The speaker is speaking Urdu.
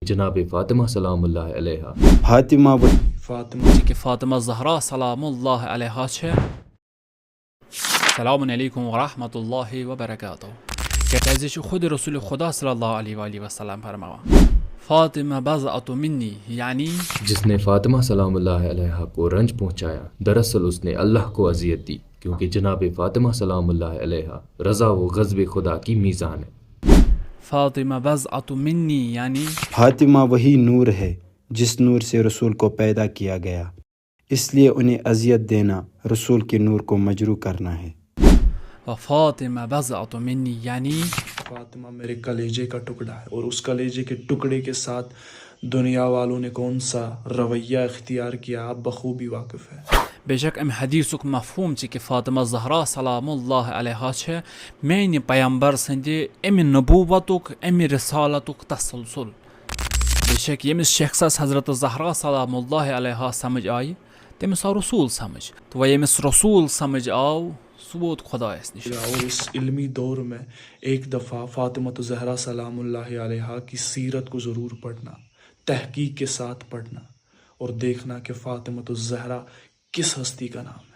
جناب فاطمہ سلام اللہ علیہا فاطمہ کہ فاطمہ زہرا سلام اللہ علیہا چھے. السلام علیکم ورحمۃ اللہ وبرکاتہ. کہتے ہیں خود رسول خدا صلی اللہ علیہ وآلہ وسلم فرماوا فاطمہ بضعۃ منی، یعنی جس نے فاطمہ سلام اللہ علیہا کو رنج پہنچایا دراصل اس نے اللہ کو اذیت دی، کیونکہ جناب فاطمہ سلام اللہ علیہا رضا و غضب خدا کی میزان ہے. فاطمہ بضعۃ منی یعنی فاطمہ وہی نور ہے جس نور سے رسول کو پیدا کیا گیا، اس لیے انہیں اذیت دینا رسول کے نور کو مجروح کرنا ہے. فاطمہ بضعۃ منی یعنی فاطمہ میرے کلیجے کا ٹکڑا ہے، اور اس کلیجے کے ٹکڑے کے ساتھ دنیا والوں نے کون سا رویہ اختیار کیا آپ بخوبی واقف ہے. بے شک ام حدیثک مفہوم کہ فاطمہ زہرا سلام اللہ علیہا چھے میانہ پیمبر سند ام نبوتک ام رسالتک تسلسل. بے شک یمس شخصس حضرت زہرا سلام اللہ علیہا سمجھ آئی تمس آو رسول سمجھ، تو یمس رسول سمجھ آو سہ ووت خدایس نش. اور اس علمی دور میں ایک دفعہ فاطمہ زہرا سلام اللہ علیہا کی سیرت کو ضرور پڑھنا، تحقیق کے ساتھ پڑھنا، اور دیکھنا کہ فاطمہ زہرا کس ہستی کا نام ہے.